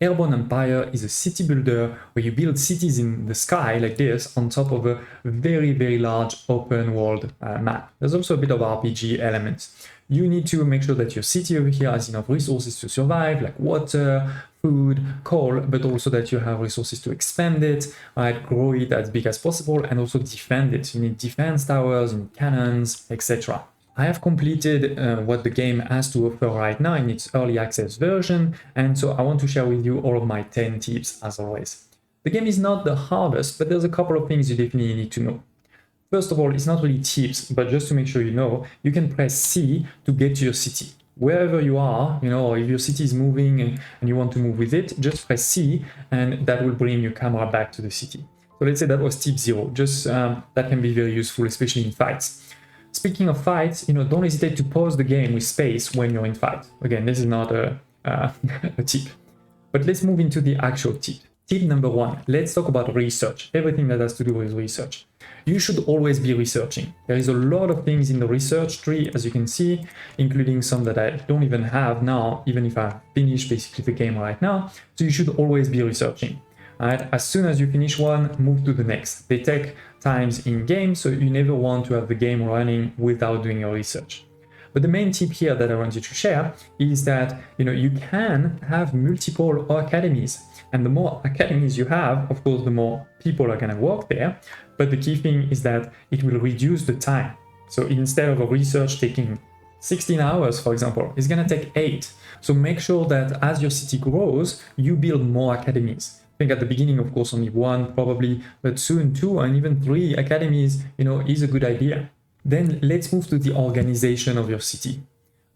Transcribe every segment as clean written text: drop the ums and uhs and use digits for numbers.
Airborne Empire is a city builder where you build cities in the sky like this on top of a very, very large open world map. There's also a bit of RPG elements. You need to make sure that your city over here has enough resources to survive, like water, food, coal, but also that you have resources to expand it, right? Grow it as big as possible, and also defend it. You need defense towers, you need cannons, etc. I have completed what the game has to offer right now in its early access version, and so I want to share with you all of my 10 tips as always. The game is not the hardest, but there's a couple of things you definitely need to know. First of all, it's not really tips, but just to make sure you know, you can press C to get to your city. Wherever you are, or if your city is moving and you want to move with it, just press C and that will bring your camera back to the city. So let's say that was tip 0, just that can be very useful, especially in fights. Speaking of fights, don't hesitate to pause the game with space when you're in fight. Again, this is not a tip. But let's move into the actual tip. Tip number 1, let's talk about research, everything that has to do with research. You should always be researching. There is a lot of things in the research tree, as you can see, including some that I don't even have now, even if I finish basically the game right now. So you should always be researching. Right? As soon as you finish one, move to the next. They take times in game, so you never want to have the game running without doing your research. But the main tip here that I wanted to share is that you can have multiple academies, and the more academies you have, of course, the more people are going to work there. But the key thing is that it will reduce the time. So instead of a research taking 16 hours, for example, it's going to take 8. So make sure that as your city grows, you build more academies. I think at the beginning, of course, only 1 probably, but soon 2 and even 3 academies, is a good idea. Then let's move to the organization of your city.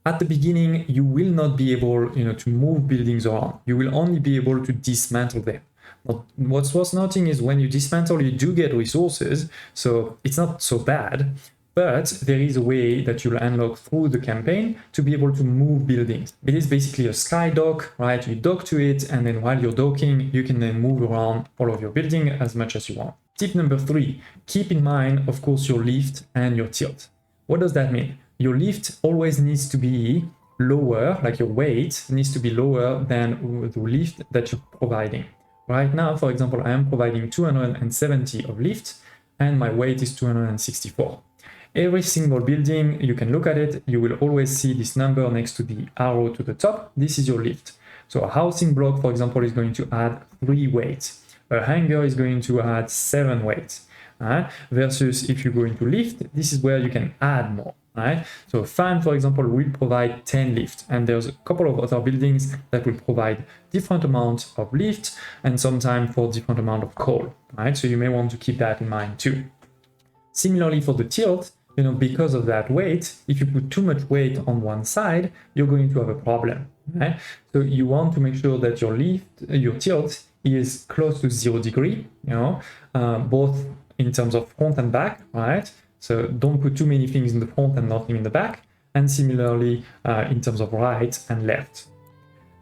At the beginning, you will not be able, to move buildings around. You will only be able to dismantle them. But what's worth noting is when you dismantle, you do get resources, so it's not so bad. But there is a way that you'll unlock through the campaign to be able to move buildings. It is basically a sky dock, right? You dock to it, and then while you're docking, you can then move around all of your building as much as you want. Tip number 3, keep in mind, of course, your lift and your tilt. What does that mean? Your lift always needs to be lower, like your weight needs to be lower than the lift that you're providing. Right now, for example, I am providing 270 of lift, and my weight is 264. Every single building, you can look at it, you will always see this number next to the arrow to the top. This is your lift. So a housing block, for example, is going to add 3 weights. A hangar is going to add 7 weights. Versus if you go into lift, this is where you can add more. Right? So a fan, for example, will provide 10 lift, and there's a couple of other buildings that will provide different amounts of lift and sometimes for different amount of coal. Right? So you may want to keep that in mind too. Similarly for the tilt, because of that weight, if you put too much weight on one side, you're going to have a problem. Right? So you want to make sure that your tilt is close to 0 degree, both in terms of front and back, right? So don't put too many things in the front and nothing in the back. And similarly, in terms of right and left.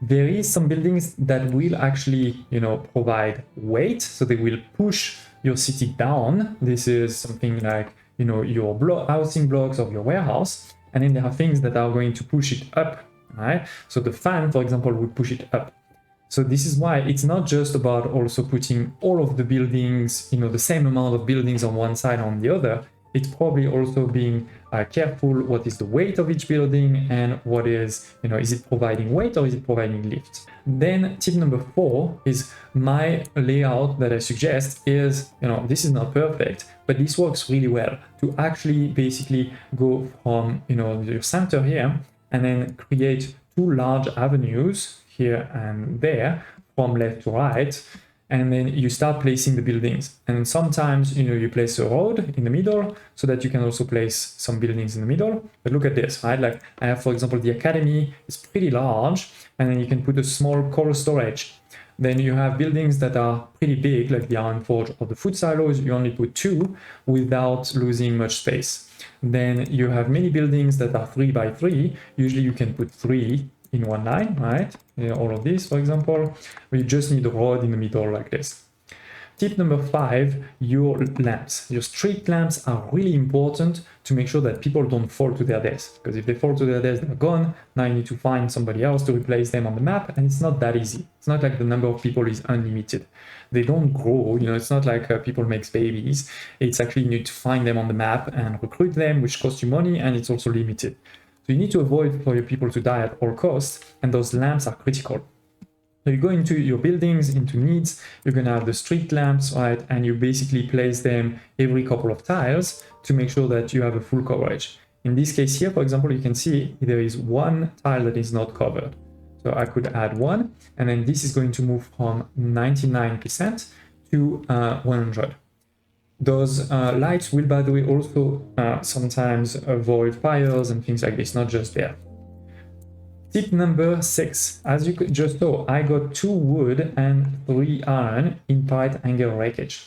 There is some buildings that will actually, provide weight, so they will push your city down. This is something like, your housing blocks of your warehouse. And then there are things that are going to push it up, right? So the fan, for example, will push it up. So this is why it's not just about also putting all of the buildings, the same amount of buildings on one side or on the other. It's probably also being careful what is the weight of each building and what is it providing weight or is it providing lift? Then tip number 4 is my layout that I suggest is, this is not perfect, but this works really well to actually basically go from, your center here and then create 2 large avenues here and there from left to right. And then you start placing the buildings. And sometimes, you place a road in the middle so that you can also place some buildings in the middle. But look at this, right? Like I have, for example, the academy is pretty large, and then you can put a small coal storage. Then you have buildings that are pretty big, like the iron forge or the food silos. You only put 2 without losing much space. Then you have many buildings that are 3 by 3. Usually you can put 3 in one line, right? All of these, for example, we just need a road in the middle like this. Tip number 5, your lamps. Your street lamps are really important to make sure that people don't fall to their deaths. Because if they fall to their deaths, they're gone. Now you need to find somebody else to replace them on the map, and it's not that easy. It's not like the number of people is unlimited. They don't grow, it's not like people make babies. It's actually you need to find them on the map and recruit them, which costs you money, and it's also limited. So you need to avoid for your people to die at all costs, and those lamps are critical. So you go into your buildings, into needs, you're going to have the street lamps, right? And you basically place them every couple of tiles to make sure that you have a full coverage. In this case here, for example, you can see there is one tile that is not covered. So I could add one, and then this is going to move from 99% to 100. Those lights will, by the way, also sometimes avoid fires and things like this, not just there. Tip number 6, as you just saw, I got 2 wood and 3 iron in Pirate Hangar wreckage.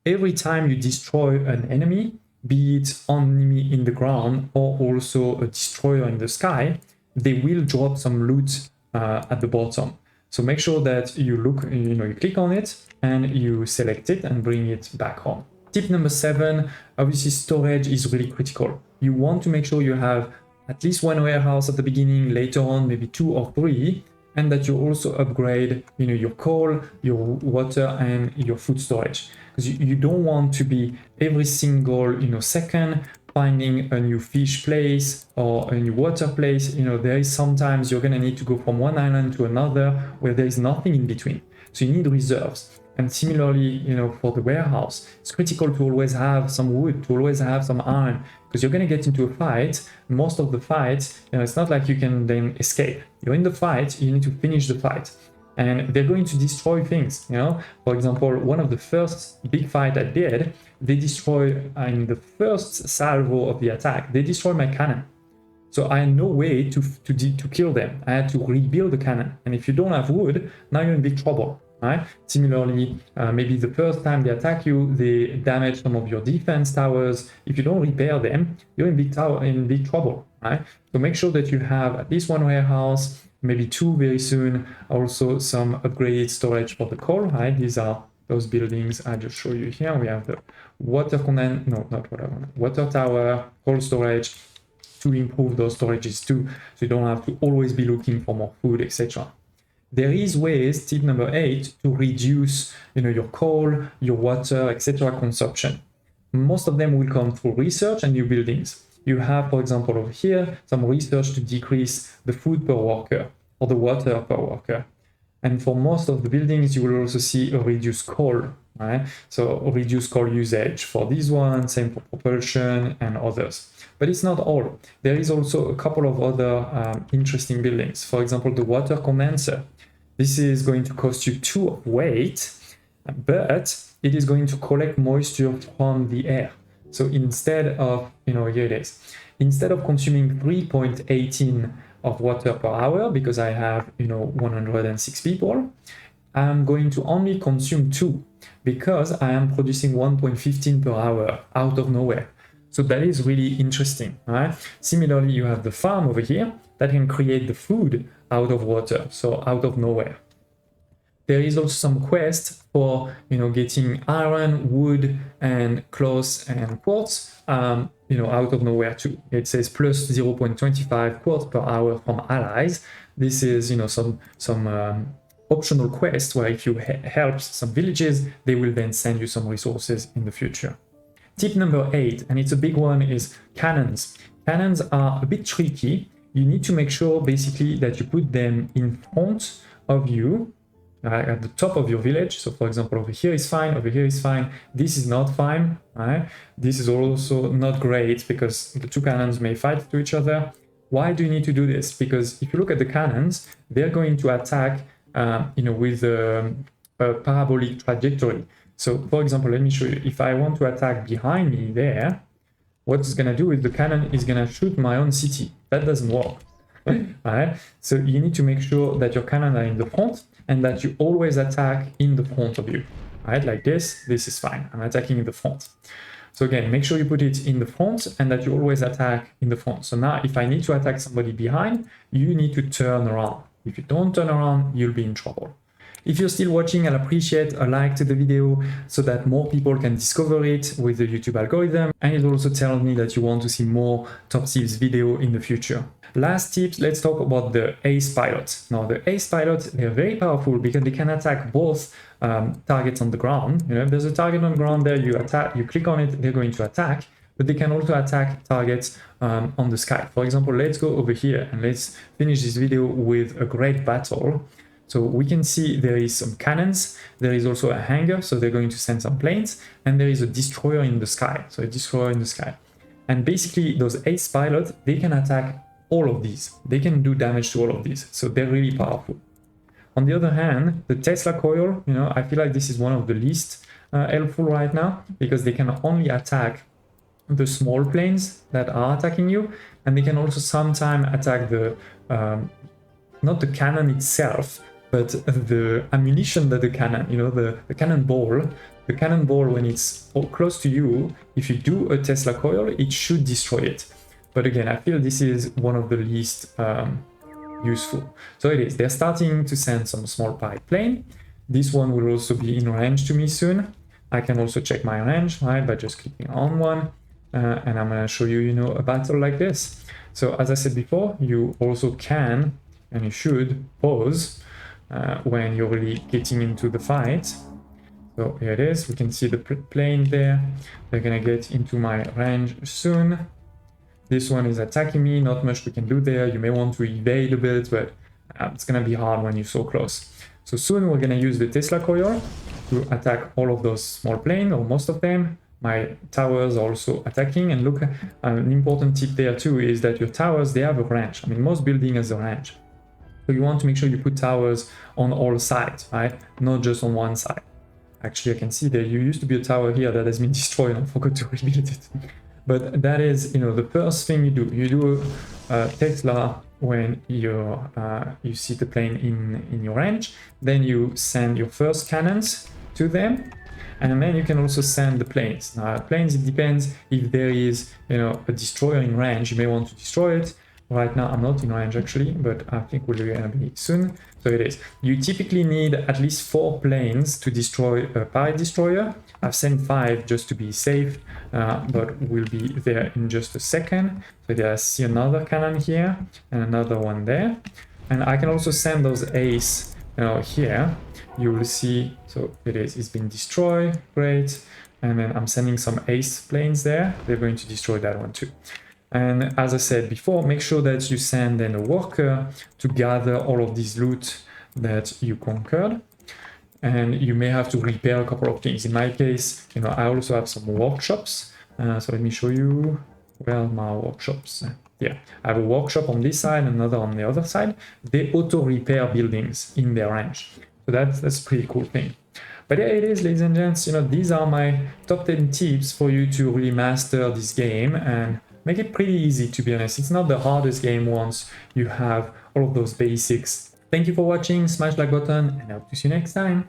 Every time you destroy an enemy, be it enemy in the ground or also a destroyer in the sky, they will drop some loot at the bottom. So make sure that you look, you click on it and you select it and bring it back home. Tip number 7, obviously storage is really critical. You want to make sure you have at least 1 warehouse at the beginning, later on maybe 2 or 3, and that you also upgrade your coal, your water, and your food storage, because you don't want to be every single second finding a new fish place or a new water place. There is sometimes you're going to need to go from one island to another where there is nothing in between, so you need reserves. And similarly, for the warehouse, it's critical to always have some wood, to always have some iron, because you're going to get into a fight. Most of the fights, it's not like you can then escape. You're in the fight, you need to finish the fight. And they're going to destroy things, For example, one of the first big fight I did, they destroyed, in the first salvo of the attack, they destroyed my cannon. So I had no way to kill them. I had to rebuild the cannon. And if you don't have wood, now you're in big trouble. Right? Similarly, maybe the first time they attack you, they damage some of your defense towers. If you don't repair them, you're in big trouble. Right? So make sure that you have at least 1 warehouse, maybe 2 very soon. Also some upgraded storage for the coal. Right? These are those buildings I just show you here. We have the water water tower, coal storage, to improve those storages too, so you don't have to always be looking for more food, etc. There is ways, tip number 8, to reduce your coal, your water, etc. consumption. Most of them will come through research and new buildings. You have, for example, over here, some research to decrease the food per worker or the water per worker. And for most of the buildings, you will also see a reduced coal, right? So a reduced coal usage for these ones, same for propulsion and others. But it's not all. There is also a couple of other interesting buildings. For example, the water condenser. This is going to cost you 2 of weight, but it is going to collect moisture from the air. So instead of, here it is, instead of consuming 3.18 of water per hour, because I have, 106 people, I'm going to only consume 2 because I am producing 1.15 per hour out of nowhere. So that is really interesting, right? Similarly, you have the farm over here that can create the food out of water, so out of nowhere. There is also some quest for, getting iron, wood, and cloth and quartz, out of nowhere too. It says plus 0.25 quartz per hour from allies. This is, some optional quest where if you help some villages, they will then send you some resources in the future. Tip number 8, and it's a big one, is cannons. Cannons are a bit tricky. You need to make sure basically that you put them in front of you, at the top of your village. So for example, over here is fine, over here is fine. This is not fine, right? This is also not great because the 2 cannons may fight to each other. Why do you need to do this? Because if you look at the cannons, they're going to attack, with a parabolic trajectory. So for example, let me show you. If I want to attack behind me there, what it's going to do is the cannon is going to shoot my own city. That doesn't work. Right? So you need to make sure that your cannon are in the front and that you always attack in the front of you. Right? Like this is fine. I'm attacking in the front. So again, make sure you put it in the front and that you always attack in the front. So now if I need to attack somebody behind, you need to turn around. If you don't turn around, you'll be in trouble. If you're still watching, I'll appreciate a like to the video so that more people can discover it with the YouTube algorithm, and it also tells me that you want to see more top tips video in the future. Last tips, let's talk about the ace pilots. Now the ace pilots, they're very powerful because they can attack both targets on the ground. You know, if there's a target on the ground there, you click on it, they're going to attack, but they can also attack targets on the sky. For example, let's go over here and let's finish this video with a great battle. So we can see there is some cannons, there is also a hangar, so they're going to send some planes, and there is a destroyer in the sky, so a destroyer in the sky. And basically those ace pilots, they can attack all of these. They can do damage to all of these, so they're really powerful. On the other hand, the Tesla coil, you know, I feel like this is one of the least helpful right now, because they can only attack the small planes that are attacking you, and they can also sometimes attack the not the cannon itself, but the ammunition that the cannon, you know, the cannonball. The cannonball, when it's close to you, if you do a Tesla coil, it should destroy it. But again, I feel this is one of the least useful. So it is, they're starting to send some small pipe plane. This one will also be in range to me soon. I can also check my range, right, by just clicking on one. And I'm gonna show you, you know, a battle like this. So as I said before, you also can, and you should, pause when you're really getting into the fight. So here it is, we can see the plane there. They're gonna get into my range soon. This one is attacking me, not much we can do there. You may want to evade a bit, but it's gonna be hard when you're so close. So soon we're gonna use the Tesla coil to attack all of those small planes, or most of them. My towers are also attacking, and look, an important tip there too is that your towers, they have a range. I mean, most building has a range. So you want to make sure you put towers on all sides, right? Not just on one side. Actually, I can see there used to be a tower here that has been destroyed. I forgot to rebuild it. But that is, you know, the first thing you do. You do a Tesla when you see the plane in your range. Then you send your first cannons to them. And then you can also send the planes. Now, planes, it depends if there is, you know, a destroyer in range. You may want to destroy it. Right now, I'm not in range actually, but I think we're gonna be soon. So it is. You typically need at least 4 planes to destroy a pirate destroyer. I've sent 5 just to be safe, but we'll be there in just a second. So there, I see another cannon here and another one there. And I can also send those ace, you know, here. You will see, so it is, it's been destroyed, great. And then I'm sending some ace planes there. They're going to destroy that one too. And as I said before, make sure that you send then a worker to gather all of this loot that you conquered. And you may have to repair a couple of things. In my case, you know, I also have some workshops. So let me show you where are my workshops. Yeah, I have a workshop on this side, another on the other side. They auto repair buildings in their range. So that's a pretty cool thing. But yeah, it is, ladies and gents, you know, these are my top 10 tips for you to really master this game and make it pretty easy, to be honest. It's not the hardest game once you have all of those basics. Thank you for watching, smash like button, and I hope to see you next time.